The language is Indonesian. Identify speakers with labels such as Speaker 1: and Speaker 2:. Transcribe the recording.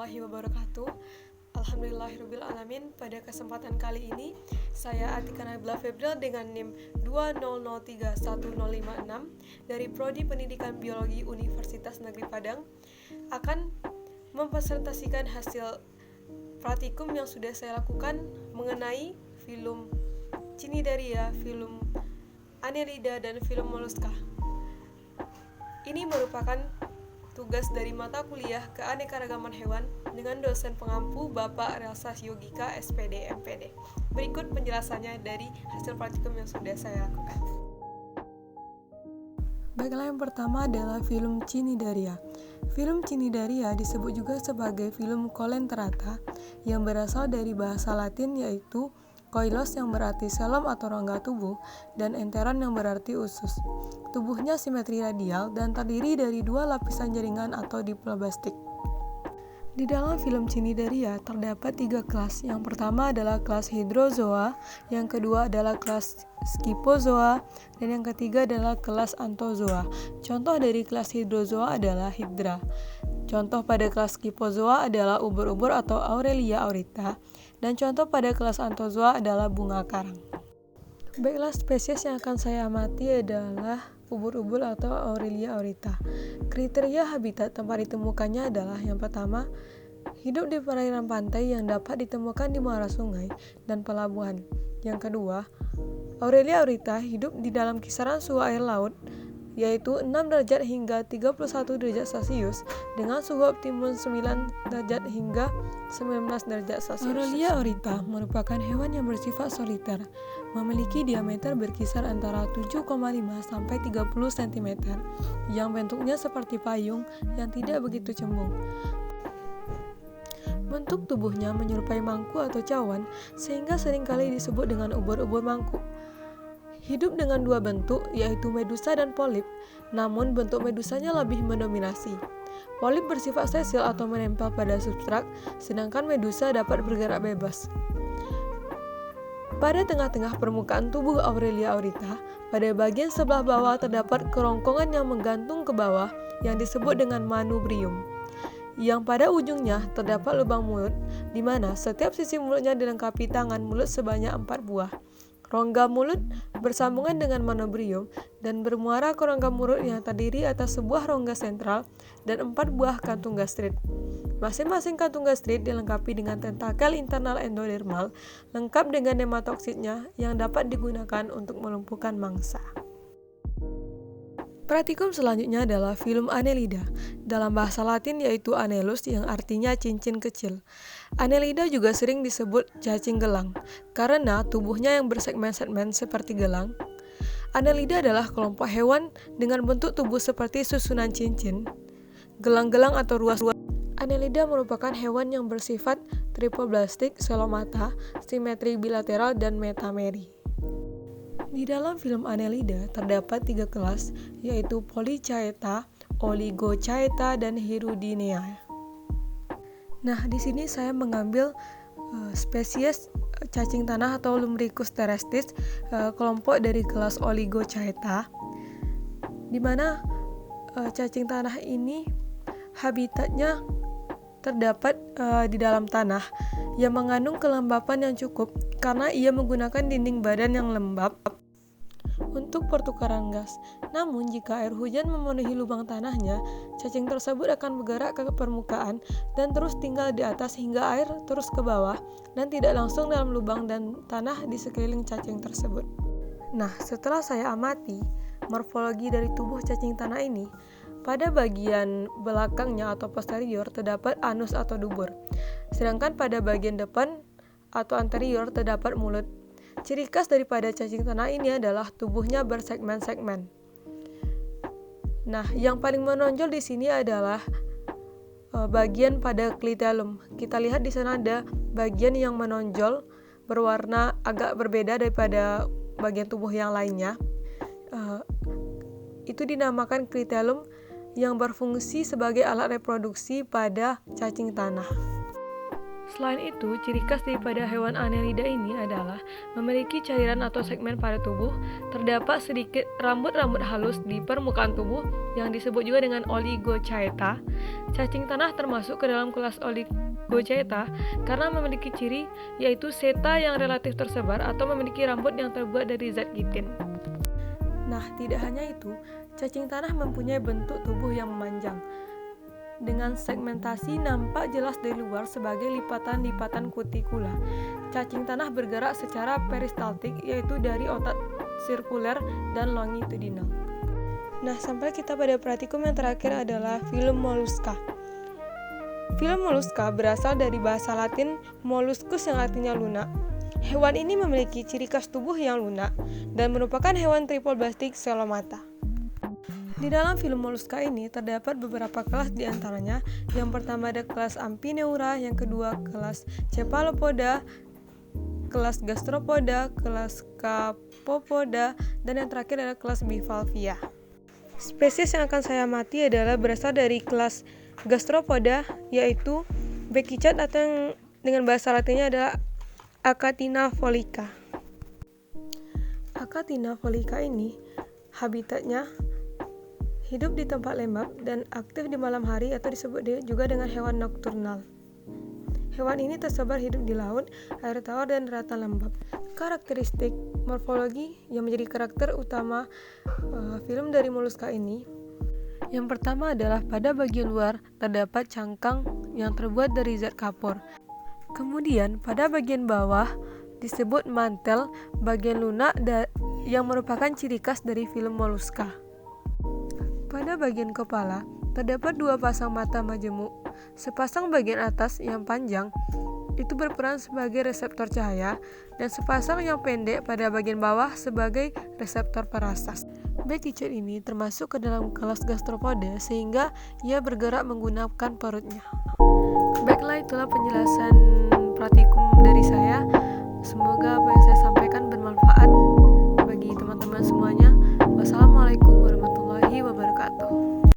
Speaker 1: warahmatullahi wabarakatuh. Alhamdulillahirrabbilalamin. Pada kesempatan kali ini, saya Atika Nabila Febril dengan NIM 2003156 dari Prodi Pendidikan Biologi Universitas Negeri Padang akan mempresentasikan hasil praktikum yang sudah saya lakukan mengenai filum Cnidaria, filum Annelida, dan filum Mollusca. Ini merupakan tugas dari mata kuliah Keanekaragaman Hewan dengan dosen pengampu Bapak Relsa Yogika, SPD, MPD. Berikut penjelasannya dari hasil praktikum yang sudah saya lakukan.
Speaker 2: Baiklah, yang pertama adalah filum Cnidaria. Filum Cnidaria disebut juga sebagai filum coelenterata yang berasal dari bahasa Latin yaitu koilos yang berarti selom atau rongga tubuh dan enteron yang berarti usus. Tubuhnya simetri radial dan terdiri dari dua lapisan jaringan atau diploblastik. Di dalam filum Cnidaria terdapat 3 kelas. Yang pertama adalah kelas Hydrozoa, yang kedua adalah kelas Scyphozoa, dan yang ketiga adalah kelas Anthozoa. Contoh dari kelas Hydrozoa adalah Hydra. Contoh pada kelas Scyphozoa adalah ubur-ubur atau Aurelia aurita, dan contoh pada kelas Anthozoa adalah bunga karang. Baiklah, spesies yang akan saya amati adalah ubur-ubur atau Aurelia aurita. Kriteria habitat tempat ditemukannya adalah yang pertama, hidup di perairan pantai yang dapat ditemukan di muara sungai dan pelabuhan. Yang kedua, Aurelia aurita hidup di dalam kisaran suhu air laut yaitu 6 derajat hingga 31 derajat Celcius dengan suhu optimum 9 derajat hingga 19 derajat Celcius. Aurelia aurita merupakan hewan yang bersifat soliter, memiliki diameter berkisar antara 7,5 sampai 30 cm, yang bentuknya seperti payung yang tidak begitu cembung. Bentuk tubuhnya menyerupai mangku atau cawan, sehingga seringkali disebut dengan ubur-ubur mangku. Hidup dengan 2 bentuk, yaitu medusa dan polip, namun bentuk medusanya lebih mendominasi. Polip bersifat sesil atau menempel pada substrat, sedangkan medusa dapat bergerak bebas. Pada tengah-tengah permukaan tubuh Aurelia aurita, pada bagian sebelah bawah terdapat kerongkongan yang menggantung ke bawah yang disebut dengan manubrium, yang pada ujungnya terdapat lubang mulut, di mana setiap sisi mulutnya dilengkapi tangan mulut sebanyak 4 buah. Rongga mulut bersambungan dengan manubrium dan bermuara ke rongga mulut yang terdiri atas sebuah rongga sentral dan 4 buah kantung gastrit. Masing-masing kantung gastrit dilengkapi dengan tentakel internal endodermal lengkap dengan nematoksitnya yang dapat digunakan untuk melumpuhkan mangsa. Praktikum selanjutnya adalah filum Annelida, dalam bahasa Latin yaitu annelus yang artinya cincin kecil. Annelida juga sering disebut cacing gelang, karena tubuhnya yang bersegmen-segmen seperti gelang. Annelida adalah kelompok hewan dengan bentuk tubuh seperti susunan cincin, gelang-gelang atau ruas-ruas. Annelida merupakan hewan yang bersifat triploblastik, selomata, simetri bilateral, dan metameri. Di dalam filum Annelida terdapat 3 kelas, yaitu Polychaeta, Oligochaeta, dan Hirudinea. Nah, di sini saya mengambil spesies cacing tanah atau Lumbricus terrestris, kelompok dari kelas Oligochaeta, di mana cacing tanah ini habitatnya terdapat di dalam tanah yang mengandung kelembapan yang cukup karena ia menggunakan dinding badan yang lembab untuk pertukaran gas. Namun jika air hujan memenuhi lubang tanahnya, cacing tersebut akan bergerak ke permukaan dan terus tinggal di atas hingga air terus ke bawah dan tidak langsung dalam lubang dan tanah di sekeliling cacing tersebut. Nah, setelah saya amati morfologi dari tubuh cacing tanah ini, pada bagian belakangnya atau posterior terdapat anus atau dubur, sedangkan pada bagian depan atau anterior terdapat mulut. Ciri khas daripada cacing tanah ini adalah tubuhnya bersegmen-segmen. Nah, yang paling menonjol di sini adalah bagian pada klitellum. Kita lihat di sana ada bagian yang menonjol berwarna agak berbeda daripada bagian tubuh yang lainnya. Itu dinamakan klitellum yang berfungsi sebagai alat reproduksi pada cacing tanah. Selain itu, ciri khas daripada hewan Annelida ini adalah memiliki cairan atau segmen pada tubuh, terdapat sedikit rambut-rambut halus di permukaan tubuh yang disebut juga dengan oligochaeta. Cacing tanah termasuk ke dalam kelas oligochaeta karena memiliki ciri yaitu seta yang relatif tersebar atau memiliki rambut yang terbuat dari zat kitin. Nah, tidak hanya itu, cacing tanah mempunyai bentuk tubuh yang memanjang. Dengan segmentasi nampak jelas dari luar sebagai lipatan-lipatan kutikula. Cacing tanah bergerak secara peristaltik, yaitu dari otak sirkuler dan longitudinal. Nah, sampai kita pada praktikum yang terakhir adalah filum mollusca. Filum mollusca berasal dari bahasa Latin molluscus yang artinya lunak. Hewan ini memiliki ciri khas tubuh yang lunak dan merupakan hewan triplobatik coelomata. Di dalam filum mollusca ini terdapat beberapa kelas di antaranya. Yang pertama ada kelas Amphineura, yang kedua kelas Cephalopoda, kelas Gastropoda, kelas Capopoda, dan yang terakhir adalah kelas Bivalvia. Spesies yang akan saya amati adalah berasal dari kelas Gastropoda, yaitu Becichat atau yang dengan bahasa latinnya adalah Achatina folica. Achatina folica ini habitatnya hidup di tempat lembab dan aktif di malam hari atau disebut juga dengan hewan nokturnal. Hewan ini tersebar hidup di laut, air tawar, dan daratan lembab. Karakteristik morfologi yang menjadi karakter utama film dari mollusca ini. Yang pertama adalah pada bagian luar terdapat cangkang yang terbuat dari zat kapur. Kemudian pada bagian bawah disebut mantel bagian lunak yang merupakan ciri khas dari film mollusca. Pada bagian kepala, terdapat dua pasang mata majemuk. Sepasang bagian atas yang panjang itu berperan sebagai reseptor cahaya dan sepasang yang pendek pada bagian bawah sebagai reseptor parastas. Becichat ini termasuk ke dalam kelas Gastropoda sehingga ia bergerak menggunakan perutnya. Baiklah, itulah penjelasan praktikum dari saya. Semoga apa yang saya sampaikan